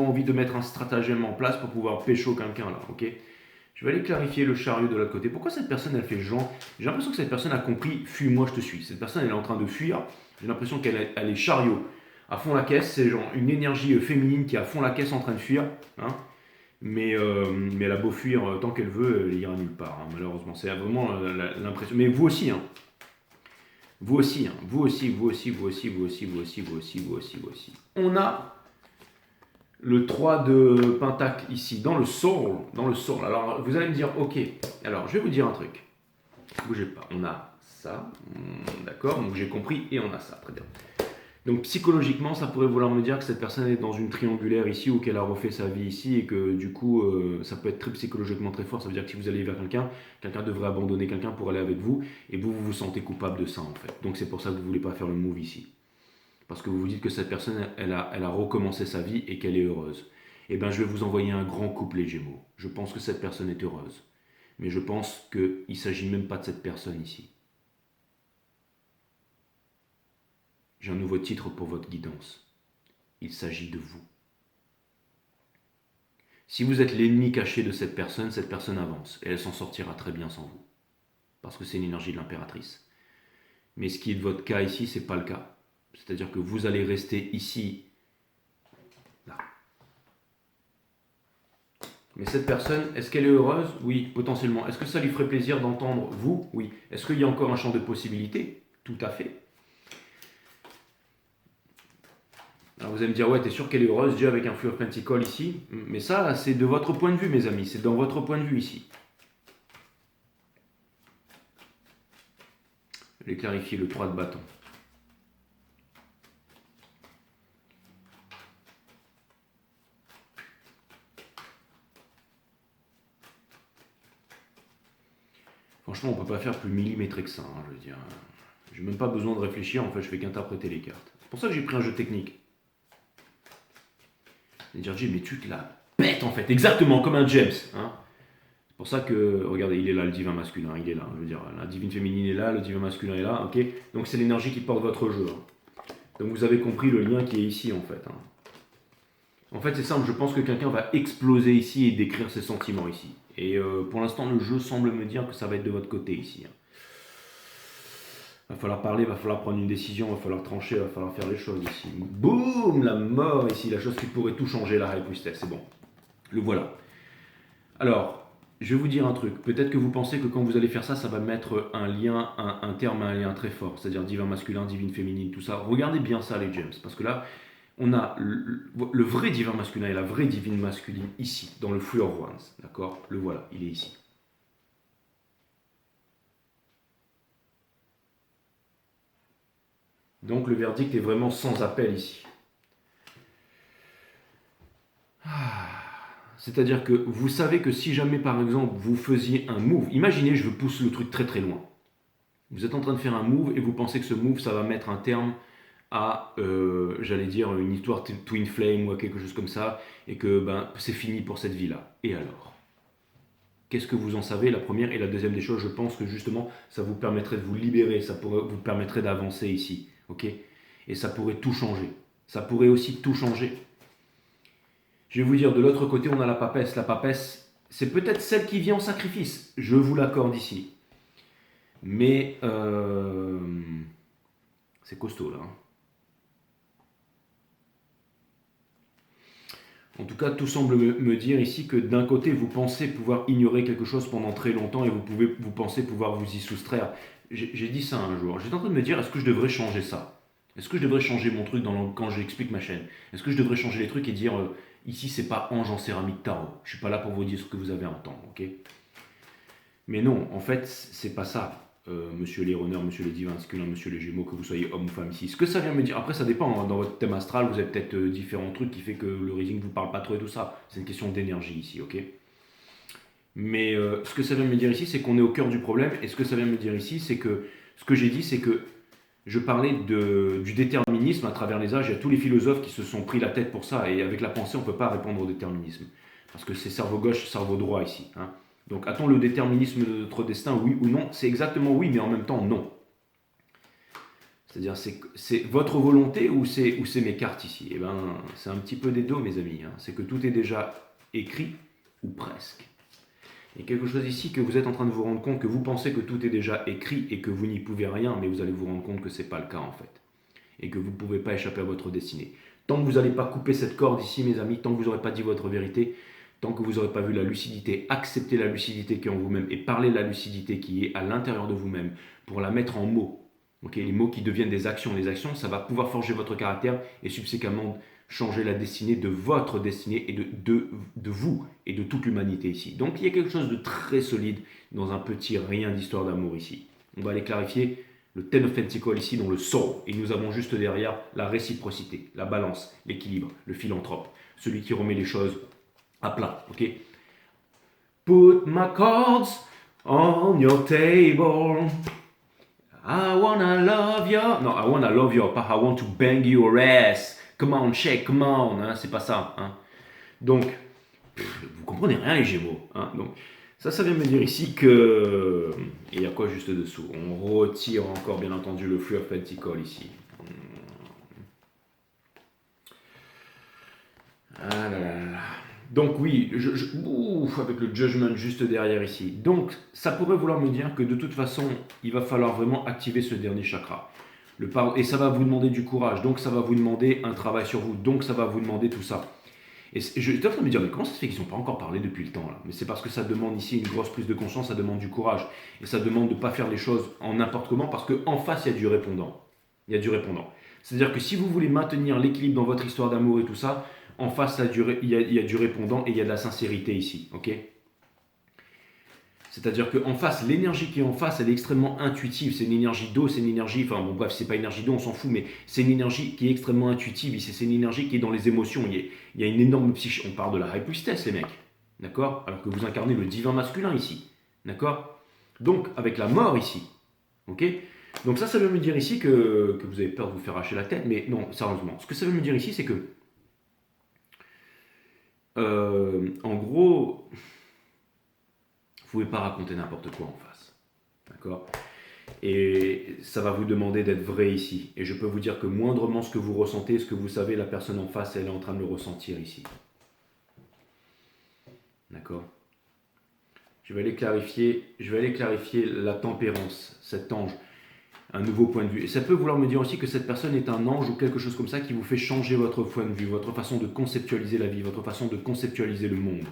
envie de mettre un stratagème en place pour pouvoir pécho quelqu'un là, ok? Je vais aller clarifier le chariot de l'autre côté. Pourquoi cette personne, elle fait genre... J'ai l'impression que cette personne a compris, fuis-moi, je te suis. Cette personne, elle est en train de fuir. J'ai l'impression qu'elle est chariot à fond la caisse. C'est genre une énergie féminine qui est à fond la caisse en train de fuir. Hein, mais elle a beau fuir tant qu'elle veut, elle ira nulle part, hein, malheureusement. C'est vraiment l'impression. Mais vous aussi, hein. Vous aussi, hein. Vous aussi. On a le 3 de pentacle ici, dans le soul. Alors, vous allez me dire, ok, alors, je vais vous dire un truc. Bougez pas, on a ça, d'accord, donc j'ai compris, et on a ça, très bien. Donc, psychologiquement, ça pourrait vouloir me dire que cette personne est dans une triangulaire ici, ou qu'elle a refait sa vie ici, et que, du coup, ça peut être très psychologiquement très fort. Ça veut dire que si vous allez vers quelqu'un, quelqu'un devrait abandonner quelqu'un pour aller avec vous, et vous vous sentez coupable de ça, en fait. Donc, c'est pour ça que vous ne voulez pas faire le move ici. Parce que vous vous dites que cette personne, elle a recommencé sa vie et qu'elle est heureuse. Eh bien, je vais vous envoyer un grand couple, les Gémeaux. Je pense que cette personne est heureuse. Mais je pense qu'il ne s'agit même pas de cette personne ici. J'ai un nouveau titre pour votre guidance. Il s'agit de vous. Si vous êtes l'ennemi caché de cette personne avance. Et elle s'en sortira très bien sans vous. Parce que c'est une énergie de l'impératrice. Mais ce qui est de votre cas ici, ce n'est pas le cas. C'est-à-dire que vous allez rester ici, là. Mais cette personne, est-ce qu'elle est heureuse? Oui, potentiellement. Est-ce que ça lui ferait plaisir d'entendre vous? Oui. Est-ce qu'il y a encore un champ de possibilités? Tout à fait. Alors vous allez me dire, ouais, t'es sûr qu'elle est heureuse Dieu avec un flux of Pentacle ici? Mais ça, c'est de votre point de vue, mes amis. C'est dans votre point de vue ici. Je vais clarifier le 3 de bâton. Franchement, on ne peut pas faire plus millimétré que ça, hein, je veux dire. J'ai même pas besoin de réfléchir, en fait, je fais qu'interpréter les cartes. C'est pour ça que j'ai pris un jeu technique. Et dire, Jim, mais tu te la pètes, en fait, exactement comme un James. Hein. C'est pour ça que, regardez, il est là, le divin masculin, il est là. Je veux dire, la divine féminine est là, le divin masculin est là, ok. Donc c'est l'énergie qui porte votre jeu. Hein. Donc vous avez compris le lien qui est ici, en fait. Hein. En fait, c'est simple, je pense que quelqu'un va exploser ici et décrire ses sentiments ici. Et pour l'instant, le jeu semble me dire que ça va être de votre côté ici. Hein. Va falloir parler, va falloir prendre une décision, va falloir trancher, va falloir faire les choses ici. Boum, la mort ici, la chose qui pourrait tout changer, la High Priestess, c'est bon. Le voilà. Alors, je vais vous dire un truc. Peut-être que vous pensez que quand vous allez faire ça, ça va mettre un lien, un terme à un lien très fort, c'est-à-dire divin masculin, divine féminine, tout ça. Regardez bien ça, les James, parce que là, on a le vrai divin masculin et la vraie divine masculine ici, dans le Free of Wands, d'accord? Le voilà, il est ici. Donc le verdict est vraiment sans appel ici. C'est-à-dire que vous savez que si jamais par exemple vous faisiez un move, imaginez je pousse le truc très très loin. Vous êtes en train de faire un move et vous pensez que ce move ça va mettre un terme à, j'allais dire, une histoire Twin Flame ou quelque chose comme ça, et que ben, c'est fini pour cette vie-là. Et alors? Qu'est-ce que vous en savez? La première et la deuxième des choses, je pense que justement, ça vous permettrait de vous libérer, ça vous permettrait d'avancer ici, ok? Et ça pourrait tout changer. Ça pourrait aussi tout changer. Je vais vous dire, de l'autre côté, on a la papesse. La papesse, c'est peut-être celle qui vient en sacrifice. Je vous l'accorde ici. Mais c'est costaud là. En tout cas, tout semble me dire ici que d'un côté, vous pensez pouvoir ignorer quelque chose pendant très longtemps et vous pensez pouvoir vous y soustraire. J'ai dit ça un jour. J'étais en train de me dire, est-ce que je devrais changer ça? Est-ce que je devrais changer mon truc quand j'explique ma chaîne? Est-ce que je devrais changer les trucs et dire, ici, c'est pas ange en céramique tarot. Je suis pas là pour vous dire ce que vous avez à entendre, ok? Mais non, en fait, c'est pas ça. Monsieur les runners, monsieur les divins masculins, monsieur les gémeaux, que vous soyez homme ou femme ici. Ce que ça vient me dire, après ça dépend, hein, dans votre thème astral, vous avez peut-être différents trucs qui fait que le reading ne vous parle pas trop et tout ça. C'est une question d'énergie ici, ok? Mais ce que ça vient me dire ici, c'est qu'on est au cœur du problème, et ce que ça vient me dire ici, c'est que, ce que j'ai dit, c'est que je parlais du déterminisme à travers les âges, il y a tous les philosophes qui se sont pris la tête pour ça, et avec la pensée, on ne peut pas répondre au déterminisme. Parce que c'est cerveau gauche, cerveau droit ici, hein. Donc, a-t-on le déterminisme de notre destin, oui ou non? C'est exactement oui, mais en même temps non. C'est-à-dire, c'est votre volonté ou c'est mes cartes ici? Eh bien, c'est un petit peu des deux, mes amis. Hein. C'est que tout est déjà écrit, ou presque. Il y a quelque chose ici que vous êtes en train de vous rendre compte, que vous pensez que tout est déjà écrit et que vous n'y pouvez rien, mais vous allez vous rendre compte que ce n'est pas le cas, en fait. Et que vous ne pouvez pas échapper à votre destinée. Tant que vous n'allez pas couper cette corde ici, mes amis, tant que vous n'aurez pas dit votre vérité, tant que vous n'aurez pas vu la lucidité, accepter la lucidité qui est en vous-même et parler de la lucidité qui est à l'intérieur de vous-même pour la mettre en mots, okay, les mots qui deviennent des actions. Les actions, ça va pouvoir forger votre caractère et subséquemment changer la destinée de votre destinée et de vous et de toute l'humanité ici. Donc il y a quelque chose de très solide dans un petit rien d'histoire d'amour ici. On va aller clarifier le Ten of Pentacles ici dans le soul. Et nous avons juste derrière la réciprocité, la balance, l'équilibre, le philanthrope, celui qui remet les choses à plat, ok? Put my cards on your table. I wanna love you. No, I wanna love you, pas I want to bang your ass. Come on, shake, come on. Hein, c'est pas ça. Hein. Donc, vous comprenez rien, les Gémeaux. Hein, donc, ça vient me dire ici que. Et il y a quoi juste dessous? On retire encore, bien entendu, le Flux of Pentacles ici. Ah là là là. Donc oui, avec le judgment juste derrière ici. Donc ça pourrait vouloir me dire que de toute façon, il va falloir vraiment activer ce dernier chakra. Et ça va vous demander du courage, donc ça va vous demander un travail sur vous, donc ça va vous demander tout ça. Et j'étais en train de me dire, mais comment ça se fait qu'ils n'ont pas encore parlé depuis le temps là? Mais c'est parce que ça demande ici une grosse prise de conscience, ça demande du courage. Et ça demande de ne pas faire les choses en n'importe comment, parce qu'en face, il y a du répondant. Il y a du répondant. C'est-à-dire que si vous voulez maintenir l'équilibre dans votre histoire d'amour et tout ça, en face, il y a du répondant et il y a de la sincérité ici. Ok? C'est-à-dire qu'en face, l'énergie qui est en face, elle est extrêmement intuitive. C'est une énergie d'eau, c'est une énergie, enfin bon bref, c'est pas une énergie d'eau, on s'en fout, mais c'est une énergie qui est extrêmement intuitive. C'est une énergie qui est dans les émotions. Il y a une énorme psyché. On parle de la high priestess, les mecs. D'accord? Alors que vous incarnez le divin masculin ici. D'accord? Donc, avec la mort ici. Ok? Donc ça veut me dire ici que vous avez peur de vous faire arracher la tête, mais non, sérieusement. Ce que ça veut me dire ici, c'est que, en gros, vous ne pouvez pas raconter n'importe quoi en face. D'accord? Et ça va vous demander d'être vrai ici. Et je peux vous dire que moindrement ce que vous ressentez, ce que vous savez, la personne en face, elle est en train de le ressentir ici. D'accord? Je vais aller clarifier la tempérance, cet ange, un nouveau point de vue. Et ça peut vouloir me dire aussi que cette personne est un ange ou quelque chose comme ça qui vous fait changer votre point de vue, votre façon de conceptualiser la vie, votre façon de conceptualiser le monde.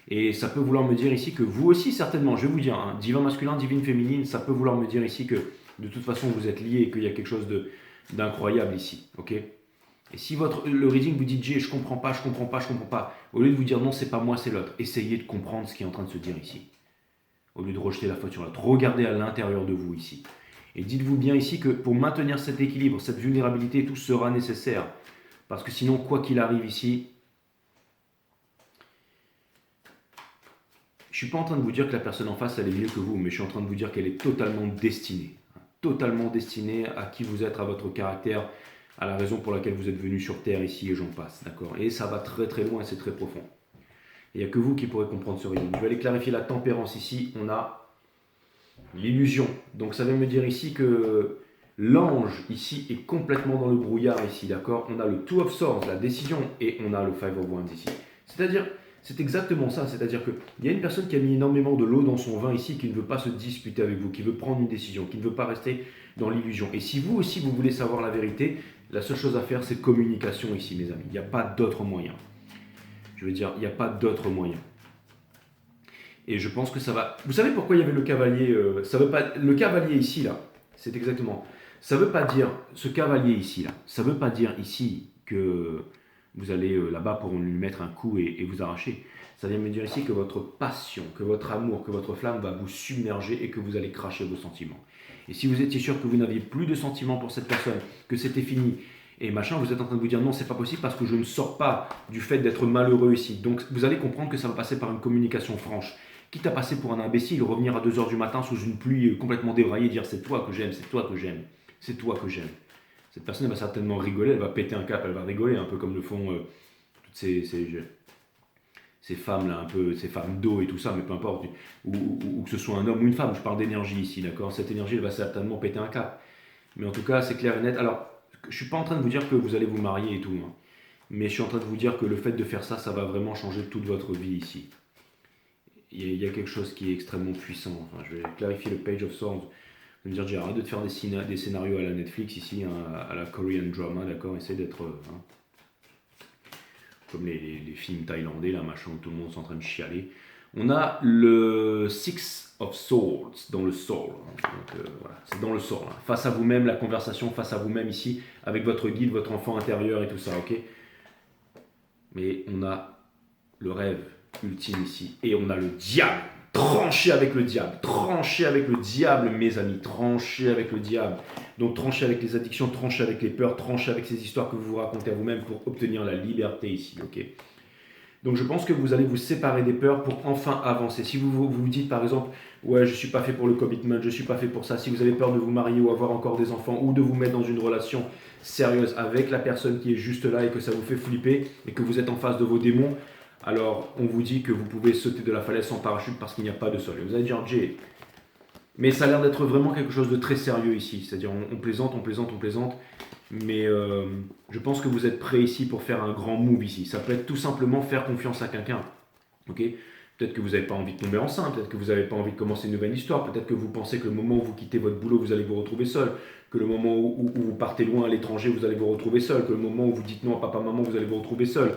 Et ça peut vouloir me dire ici que vous aussi, certainement, je vais vous dire, hein, divin masculin, divine féminine, ça peut vouloir me dire ici que de toute façon vous êtes liés et qu'il y a quelque chose d'incroyable ici. Ok? Et si le reading vous dit, Jay, je comprends pas, au lieu de vous dire non, c'est pas moi, c'est l'autre, essayez de comprendre ce qui est en train de se dire ici. Au lieu de rejeter la faute sur l'autre, regardez à l'intérieur de vous ici. Et dites-vous bien ici que pour maintenir cet équilibre, cette vulnérabilité, tout sera nécessaire. Parce que sinon, quoi qu'il arrive ici, je ne suis pas en train de vous dire que la personne en face, elle est mieux que vous, mais je suis en train de vous dire qu'elle est totalement destinée. Totalement destinée à qui vous êtes, à votre caractère, à la raison pour laquelle vous êtes venu sur Terre ici, et j'en passe. D'accord? Et ça va très très loin, c'est très profond. Il n'y a que vous qui pourrez comprendre ce reading. Je vais aller clarifier la tempérance ici. On a l'illusion. Donc ça veut me dire ici que l'ange ici est complètement dans le brouillard ici. D'accord? On a le Two of Swords, la décision, et on a le Five of Wands ici. C'est-à-dire... c'est exactement ça, c'est-à-dire qu'il y a une personne qui a mis énormément de l'eau dans son vin ici, qui ne veut pas se disputer avec vous, qui veut prendre une décision, qui ne veut pas rester dans l'illusion. Et si vous aussi, vous voulez savoir la vérité, la seule chose à faire, c'est communication ici, mes amis. Il n'y a pas d'autre moyen. Je veux dire, il n'y a pas d'autre moyen. Et je pense que ça va... Vous savez pourquoi il y avait le cavalier ça veut pas... Le cavalier ici, là, c'est exactement... Ça ne veut pas dire... Ce cavalier ici, là, ça ne veut pas dire ici que... vous allez là-bas pour lui mettre un coup et vous arracher. Ça vient me dire ici que votre passion, que votre amour, que votre flamme va vous submerger et que vous allez cracher vos sentiments. Et si vous étiez sûr que vous n'aviez plus de sentiments pour cette personne, que c'était fini, et machin, vous êtes en train de vous dire non, c'est pas possible parce que je ne sors pas du fait d'être malheureux ici. Donc vous allez comprendre que ça va passer par une communication franche. Quitte à passer pour un imbécile, revenir à 2 h du matin sous une pluie complètement débraillée, dire c'est toi que j'aime, c'est toi que j'aime, c'est toi que j'aime. Cette personne elle va certainement rigoler, elle va péter un cap, elle va rigoler, un peu comme le font toutes ces femmes-là, un peu, ces femmes d'eau et tout ça, mais peu importe, ou que ce soit un homme ou une femme, je parle d'énergie ici, d'accord? Cette énergie, elle va certainement péter un cap. Mais en tout cas, c'est clair et net. Alors, je ne suis pas en train de vous dire que vous allez vous marier et tout, hein, mais je suis en train de vous dire que le fait de faire ça, ça va vraiment changer toute votre vie ici. Il y a quelque chose qui est extrêmement puissant. Enfin, je vais clarifier le Page of Swords. Je vais me dire, j'ai arrêté de faire des scénarios à la Netflix ici, hein, à la Korean drama, d'accord? Essayez d'être comme les films thaïlandais, là, machin, où tout le monde est en train de chialer. On a le Six of Swords dans le soul. Donc, voilà, c'est dans le soul. Hein. Face à vous-même, la conversation face à vous-même ici, avec votre guide, votre enfant intérieur et tout ça, ok? Mais on a le rêve ultime ici. Et on a le diable. Tranchez avec le diable. Tranchez avec le diable, mes amis. Tranchez avec le diable. Donc tranchez avec les addictions, tranchez avec les peurs, tranchez avec ces histoires que vous vous racontez à vous-même pour obtenir la liberté ici, ok? Donc je pense que vous allez vous séparer des peurs pour enfin avancer. Si vous dites par exemple, ouais, je ne suis pas fait pour le commitment, je ne suis pas fait pour ça. Si vous avez peur de vous marier ou avoir encore des enfants ou de vous mettre dans une relation sérieuse avec la personne qui est juste là et que ça vous fait flipper et que vous êtes en face de vos démons, alors on vous dit que vous pouvez sauter de la falaise sans parachute parce qu'il n'y a pas de sol. Et vous allez dire, Jay, mais ça a l'air d'être vraiment quelque chose de très sérieux ici. C'est-à-dire on plaisante, mais je pense que vous êtes prêts ici pour faire un grand move ici. Ça peut être tout simplement faire confiance à quelqu'un. Okay, peut-être que vous n'avez pas envie de tomber enceinte, peut-être que vous n'avez pas envie de commencer une nouvelle histoire, peut-être que vous pensez que le moment où vous quittez votre boulot, vous allez vous retrouver seul, que le moment où vous partez loin à l'étranger, vous allez vous retrouver seul, que le moment où vous dites non à papa, maman, vous allez vous retrouver seul.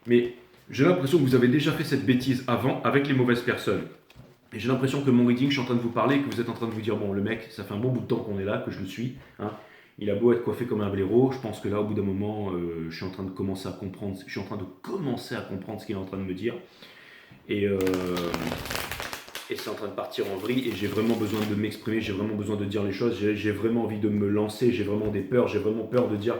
Mais j'ai l'impression que vous avez déjà fait cette bêtise avant avec les mauvaises personnes. Et j'ai l'impression que mon reading, je suis en train de vous parler et que vous êtes en train de vous dire, bon, le mec, ça fait un bon bout de temps qu'on est là, que je le suis. Hein. Il a beau être coiffé comme un blaireau, je pense que là, au bout d'un moment, je suis en train de commencer à comprendre, ce qu'il est en train de me dire. Et c'est en train de partir en vrille et j'ai vraiment besoin de m'exprimer, j'ai vraiment besoin de dire les choses, j'ai vraiment envie de me lancer, j'ai vraiment des peurs, j'ai vraiment peur de dire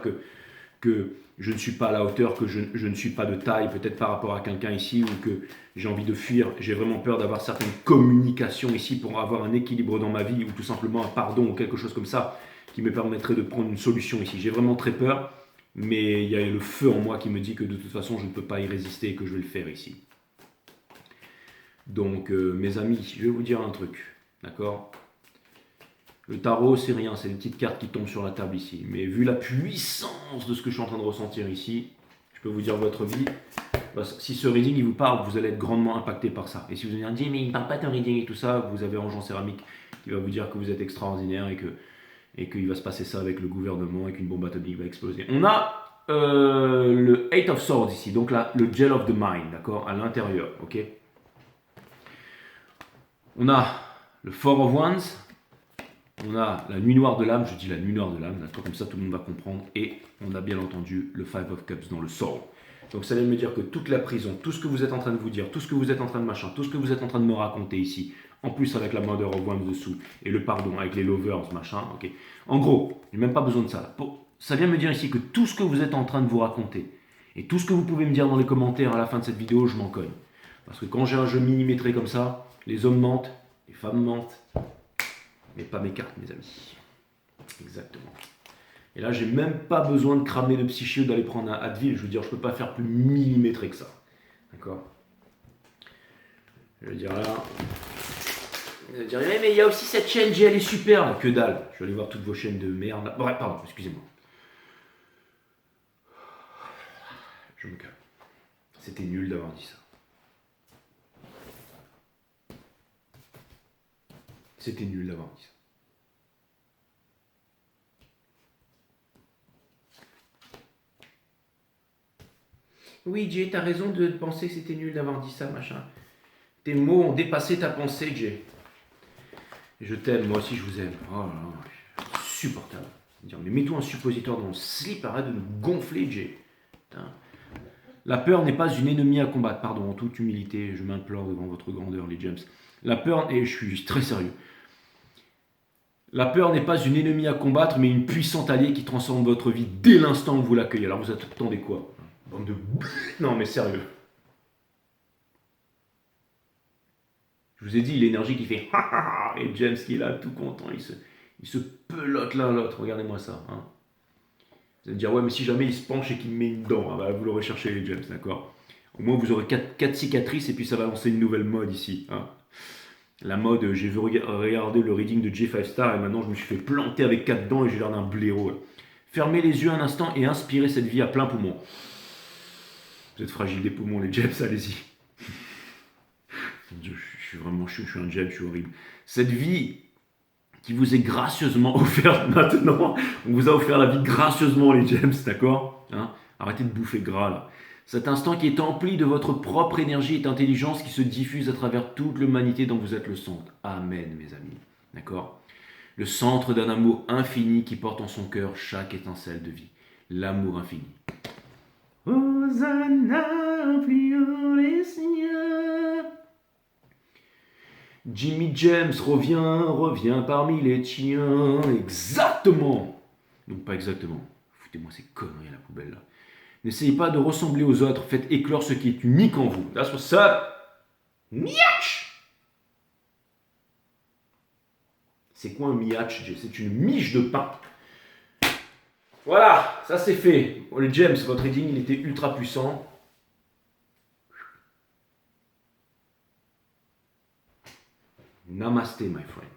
que je ne suis pas à la hauteur, que je ne suis pas de taille, peut-être par rapport à quelqu'un ici, ou que j'ai envie de fuir. J'ai vraiment peur d'avoir certaines communications ici pour avoir un équilibre dans ma vie, ou tout simplement un pardon, ou quelque chose comme ça, qui me permettrait de prendre une solution ici. J'ai vraiment très peur, mais il y a le feu en moi qui me dit que de toute façon, je ne peux pas y résister et que je vais le faire ici. Donc, mes amis, je vais vous dire un truc, d'accord ? Le tarot, c'est rien, c'est des petites cartes qui tombent sur la table ici. Mais vu la puissance de ce que je suis en train de ressentir ici, je peux vous dire votre vie. Si ce reading il vous parle, vous allez être grandement impacté par ça. Et si vous allez dire, mais il ne parle pas d'un reading et tout ça, vous avez Ange Céramique qui va vous dire que vous êtes extraordinaire et qu'il va se passer ça avec le gouvernement et qu'une bombe atomique va exploser. On a le Eight of Swords ici, donc là, le Gel of the Mind, d'accord, à l'intérieur, ok. On a le Four of Wands. On a la nuit noire de l'âme, je dis la nuit noire de l'âme, d'accord, comme ça tout le monde va comprendre. Et on a bien entendu le Five of Cups dans le soul. Donc ça vient de me dire que toute la prison, tout ce que vous êtes en train de vous dire, tout ce que vous êtes en train de machin, tout ce que vous êtes en train de me raconter ici, en plus avec la Mother of Wands dessous, et le pardon avec les lovers, machin, ok. En gros, j'ai même pas besoin de ça. Ça vient me dire ici que tout ce que vous êtes en train de vous raconter, et tout ce que vous pouvez me dire dans les commentaires à la fin de cette vidéo, je m'en cogne. Parce que quand j'ai un jeu millimétré comme ça, les hommes mentent, les femmes mentent, mais pas mes cartes, mes amis. Exactement. Et là, j'ai même pas besoin de cramer de psyché ou d'aller prendre un Advil. Je veux dire, je peux pas faire plus millimétré que ça. D'accord. Je veux dire là. Vous allez dire, mais il y a aussi cette chaîne G, elle est super. Là. Que dalle. Je vais aller voir toutes vos chaînes de merde. Là. Bref, pardon, excusez-moi. Je me calme. C'était nul d'avoir dit ça. C'était nul d'avoir dit ça. Oui, Jay, t'as raison de penser que c'était nul d'avoir dit ça, machin. Tes mots ont dépassé ta pensée, Jay. Je t'aime, moi aussi je vous aime. Oh là là, insupportable. Mais mets-toi un suppositoire dans le slip, arrête de nous gonfler, Jay. Putain. La peur n'est pas une ennemie à combattre. Pardon, en toute humilité, je m'implore devant votre grandeur, les James. La peur, et je suis très sérieux. La peur n'est pas une ennemie à combattre, mais une puissante alliée qui transforme votre vie dès l'instant où vous l'accueillez. Alors vous attendez quoi? Bande de... Non mais sérieux. Je vous ai dit, l'énergie qui fait et James qui est là tout content, il se pelote l'un l'autre, regardez-moi ça. Hein. Vous allez me dire, ouais mais si jamais il se penche et qu'il me met une dent, hein, bah, vous l'aurez cherché les James, d'accord. Au moins vous aurez 4 cicatrices et puis ça va lancer une nouvelle mode ici. Hein. La mode, j'ai vu regarder le reading de J5 Star et maintenant je me suis fait planter avec 4 dents et j'ai l'air d'un blaireau. Là. Fermez les yeux un instant et inspirez cette vie à plein poumon. Vous êtes fragile des poumons les James, allez-y. Je suis un James, je suis horrible. Cette vie qui vous est gracieusement offerte maintenant, on vous a offert la vie gracieusement les James, d'accord, hein. Arrêtez de bouffer gras là. Cet instant qui est empli de votre propre énergie et intelligence qui se diffuse à travers toute l'humanité dont vous êtes le centre. Amen, mes amis. D'accord ? Le centre d'un amour infini qui porte en son cœur chaque étincelle de vie. L'amour infini. Hosanna, prions les seigneurs. Jimmy James revient parmi les tiens. Exactement. Donc pas exactement. Foutez-moi ces conneries à la poubelle là. N'essayez pas de ressembler aux autres, faites éclore ce qui est unique en vous. That's what's up. Miach. C'est quoi un miach? C'est une miche de pain. Voilà, ça c'est fait. Le James, votre reading, il était ultra puissant. Namaste, my friend.